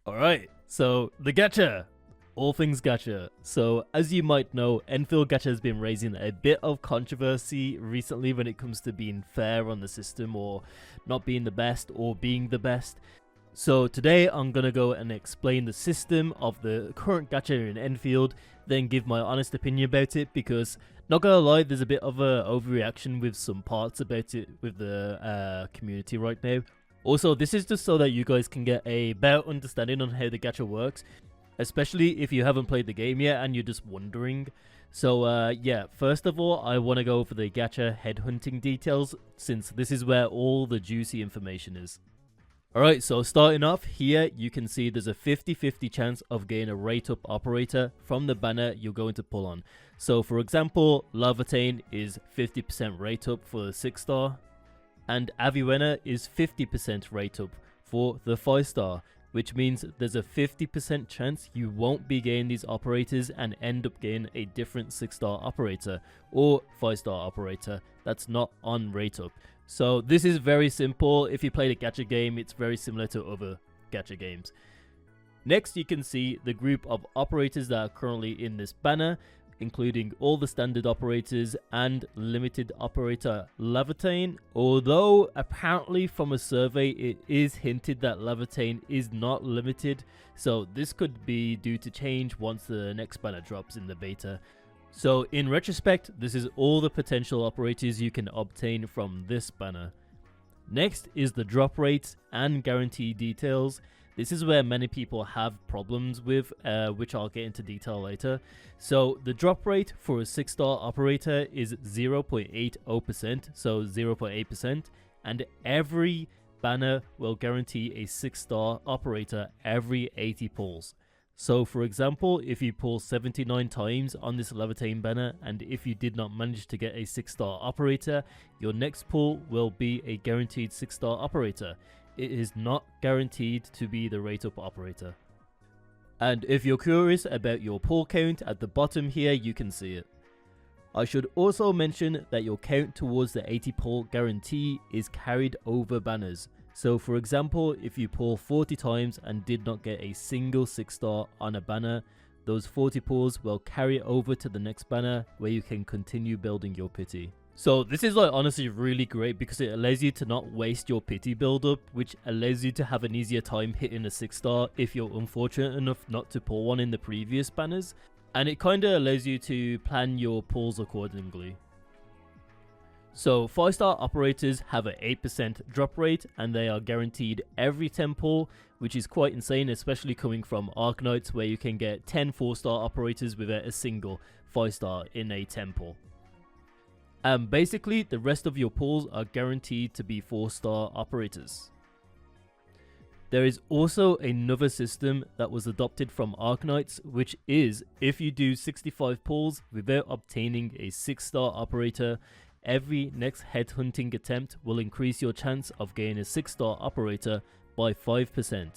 Alright, so the gacha. All things gacha. So as you might know, Enfield Gacha has been raising a bit of controversy recently when it comes to being fair on the system or not being the best or being the best. So today I'm gonna go and explain the system of the current gacha in Enfield, then give my honest opinion about it, because not gonna lie, there's a bit of a overreaction with some parts about it with the community right now. Also, this is just so that you guys can get a better understanding on how the gacha works, especially if you haven't played the game yet and you're just wondering. So yeah, first of all, I want to go over the gacha headhunting details, since this is where all the juicy information is. Alright, so starting off here, you can see there's a 50-50 chance of getting a rate up operator from the banner you're going to pull on. So for example, Lavatane is 50% rate up for the 6-star, and Aviwena is 50% rate up for the 5-star, which means there's a 50% chance you won't be getting these operators and end up getting a different 6-star operator or 5-star operator that's not on rate up. So this is very simple. If you play the gacha game, it's very similar to other gacha games. Next, you can see the group of operators that are currently in this banner, including all the standard operators and limited operator Lavatane, although apparently from a survey it is hinted that Lavatane is not limited, so this could be due to change once the next banner drops in the beta. So in retrospect, this is all the potential operators you can obtain from this banner. Next is the drop rates and guarantee details. This is where many people have problems with, which I'll get into detail later. So the drop rate for a 6-star operator is 0.80%, so 0.8%, and every banner will guarantee a 6-star operator every 80 pulls. So for example, if you pull 79 times on this Lavatane banner, and if you did not manage to get a 6-star operator, your next pull will be a guaranteed 6-star operator. It is not guaranteed to be the rate up operator. And if you're curious about your pull count, at the bottom here you can see it. I should also mention that your count towards the 80 pull guarantee is carried over banners. So for example, if you pull 40 times and did not get a single 6-star on a banner, those 40 pulls will carry over to the next banner where you can continue building your pity. So this is like honestly really great because it allows you to not waste your pity build up, which allows you to have an easier time hitting a 6-star if you're unfortunate enough not to pull one in the previous banners, and it kinda allows you to plan your pulls accordingly. So 5-star operators have an 8% drop rate and they are guaranteed every 10 pull, which is quite insane, especially coming from Arknights where you can get 10 4-star operators without a single 5-star in a 10 pull. And basically the rest of your pulls are guaranteed to be 4-star operators. There is also another system that was adopted from Arknights, which is if you do 65 pulls without obtaining a 6-star operator, every next headhunting attempt will increase your chance of getting a 6-star operator by 5%.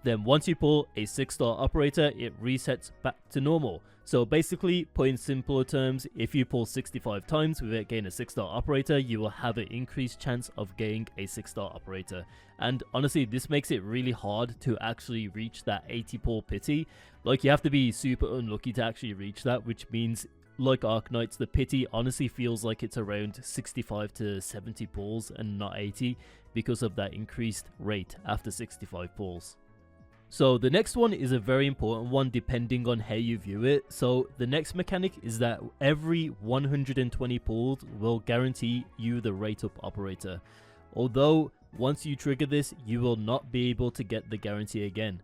Then once you pull a 6-star operator, it resets back to normal. So basically, put in simpler terms, if you pull 65 times without getting a 6-star operator, you will have an increased chance of getting a 6-star operator. And honestly, this makes it really hard to actually reach that 80 pull pity. Like, you have to be super unlucky to actually reach that, which means like Arknights, the pity honestly feels like it's around 65 to 70 pulls and not 80 because of that increased rate after 65 pulls. So the next one is a very important one depending on how you view it. So the next mechanic is that every 120 pulls will guarantee you the rate up operator. Although once you trigger this, you will not be able to get the guarantee again.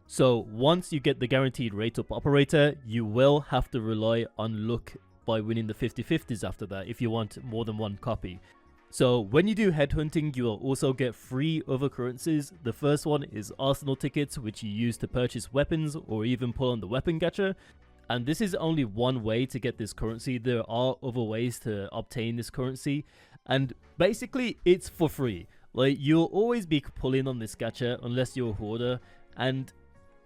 So once you get the guaranteed rate up operator, you will have to rely on luck by winning the 50-50s after that if you want more than one copy. So when you do headhunting, you will also get 3 other currencies. The first one is arsenal tickets, which you use to purchase weapons or even pull on the weapon gacha. And this is only one way to get this currency. There are other ways to obtain this currency, and basically it's for free. Like, you'll always be pulling on this gacha unless you're a hoarder, and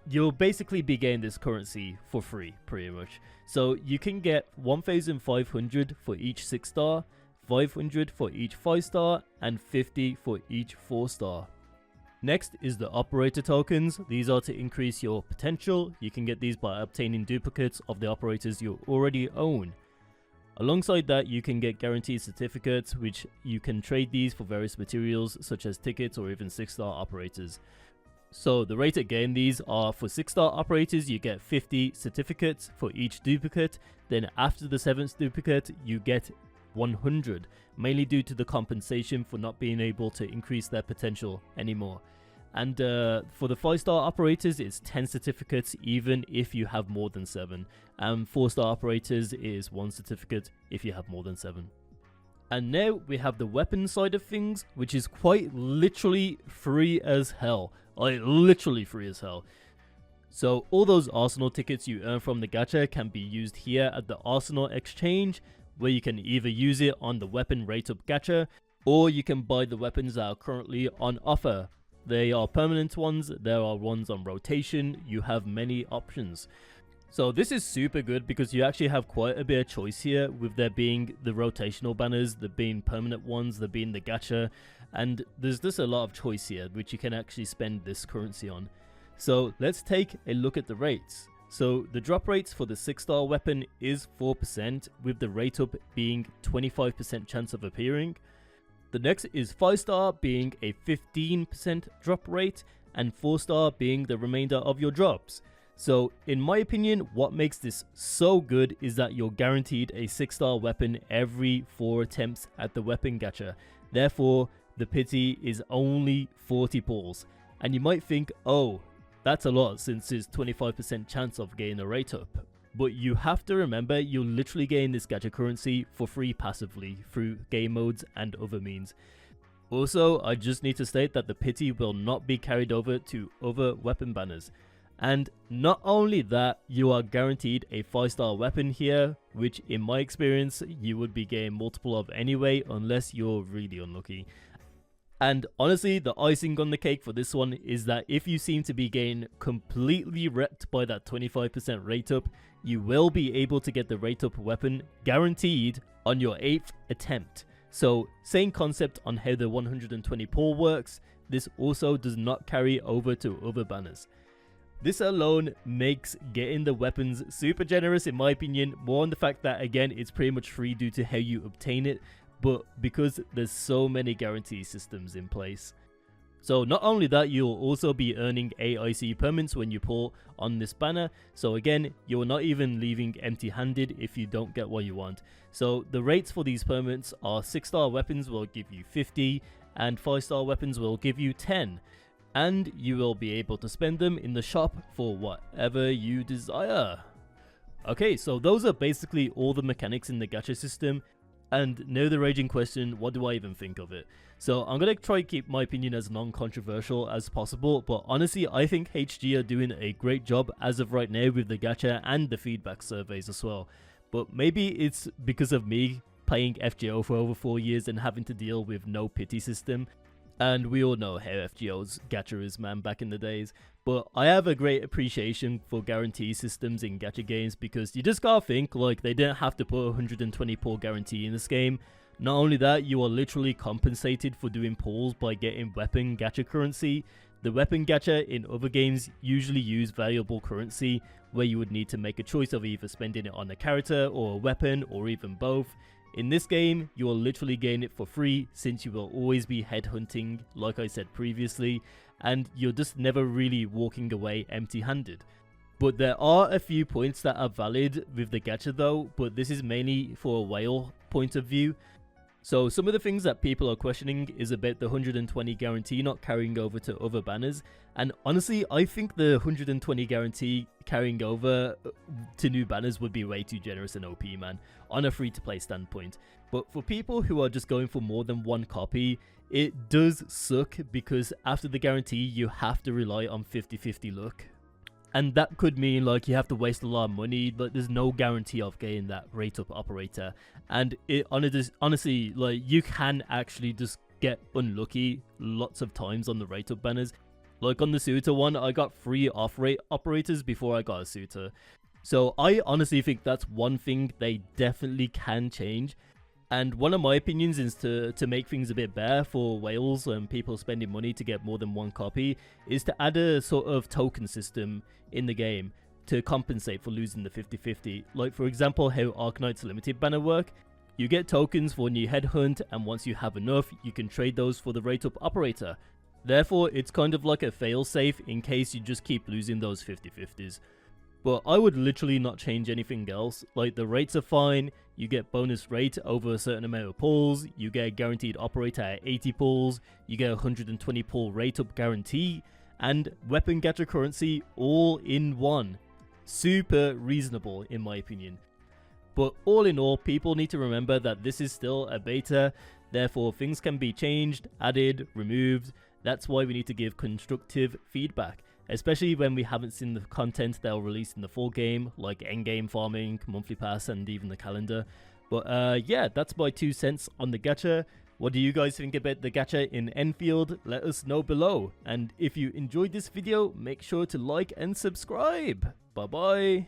you'll basically be getting this currency for free, pretty much. So you can get 1,500 for each 6-star, 500 for each 5-star, and 50 for each 4-star. Next is the operator tokens. These are to increase your potential. You can get these by obtaining duplicates of the operators you already own. Alongside that, you can get guaranteed certificates, which you can trade these for various materials such as tickets or even 6-star operators. So the rate at getting these are for 6-star operators, you get 50 certificates for each duplicate. Then after the 7th duplicate, you get 100, mainly due to the compensation for not being able to increase their potential anymore. And for the 5-star operators, it's 10 certificates even if you have more than 7. And 4-star operators is 1 certificate if you have more than 7. And now we have the weapon side of things, which is quite literally free as hell. Like literally free as hell. So all those Arsenal tickets you earn from the gacha can be used here at the Arsenal Exchange, where you can either use it on the weapon rate up gacha, or you can buy the weapons that are currently on offer. They are permanent ones, there are ones on rotation, you have many options. So this is super good because you actually have quite a bit of choice here, with there being the rotational banners, there being permanent ones, there being the gacha, and there's just a lot of choice here which you can actually spend this currency on. So let's take a look at the rates. So the drop rates for the 6-star weapon is 4%, with the rate up being 25% chance of appearing. The next is 5-star being a 15% drop rate, and 4-star being the remainder of your drops. So in my opinion, what makes this so good is that you're guaranteed a 6-star weapon every 4 attempts at the weapon gacha. Therefore, the pity is only 40 pulls. And you might think, oh, that's a lot since it's 25% chance of getting a rate up. But you have to remember, you're literally getting this gacha currency for free passively through game modes and other means. Also, I just need to state that the pity will not be carried over to other weapon banners. And not only that, you are guaranteed a 5-star weapon here, which in my experience, you would be getting multiple of anyway, unless you're really unlucky. And honestly, the icing on the cake for this one is that if you seem to be getting completely wrecked by that 25% rate up, you will be able to get the rate up weapon guaranteed on your 8th attempt. So same concept on how the 120 pull works, this also does not carry over to other banners. This alone makes getting the weapons super generous in my opinion, more on the fact that again it's pretty much free due to how you obtain it, but because there's so many guarantee systems in place. So not only that, you'll also be earning AIC permits when you pull on this banner. So again, you're not even leaving empty-handed if you don't get what you want. So the rates for these permits are 6-star weapons will give you 50 and 5-star weapons will give you 10. And you will be able to spend them in the shop for whatever you desire. Okay, so those are basically all the mechanics in the gacha system. And now the raging question, what do I even think of it? So I'm going to try to keep my opinion as non-controversial as possible, but honestly I think HG are doing a great job as of right now with the gacha and the feedback surveys as well. But maybe it's because of me playing FGO for over 4 years and having to deal with no pity system. And we all know how FGO's gacha is, man, back in the days. But I have a great appreciation for guarantee systems in gacha games because you just gotta think, like, they didn't have to put a 120 pull guarantee in this game. Not only that, you are literally compensated for doing pulls by getting weapon gacha currency. The weapon gacha in other games usually use valuable currency, where you would need to make a choice of either spending it on a character or a weapon or even both. In this game, you will literally gain it for free since you will always be headhunting, like I said previously, and you're just never really walking away empty-handed. But there are a few points that are valid with the gacha though, but this is mainly for a whale point of view. So some of the things that people are questioning is about the 120 guarantee not carrying over to other banners, and honestly I think the 120 guarantee carrying over to new banners would be way too generous and OP, man, on a free-to-play standpoint. But for people who are just going for more than one copy, it does suck because after the guarantee you have to rely on 50-50 luck. And that could mean like you have to waste a lot of money, but there's no guarantee of getting that rate up operator. And it honestly, like, you can actually just get unlucky lots of times on the rate up banners. Like on the suitor one, I got 3 off rate operators before I got a suitor. So I honestly think that's one thing they definitely can change. And one of my opinions is to make things a bit better for whales and people spending money to get more than one copy is to add a sort of token system in the game to compensate for losing the 50-50. Like for example how Arknights Limited banner work. You get tokens for new headhunt, and once you have enough you can trade those for the rate up operator. Therefore it's kind of like a fail-safe in case you just keep losing those 50-50s. But I would literally not change anything else. Like the rates are fine, you get bonus rate over a certain amount of pulls, you get a guaranteed operator at 80 pulls, you get 120 pull rate up guarantee, and weapon gacha currency all in one. Super reasonable in my opinion. But all in all, people need to remember that this is still a beta, therefore things can be changed, added, removed. That's why we need to give constructive feedback. Especially when we haven't seen the content they'll release in the full game, like endgame farming, monthly pass, and even the calendar. But yeah, that's my 2 cents on the gacha. What do you guys think about the gacha in Endfield? Let us know below. And if you enjoyed this video, make sure to like and subscribe. Bye bye.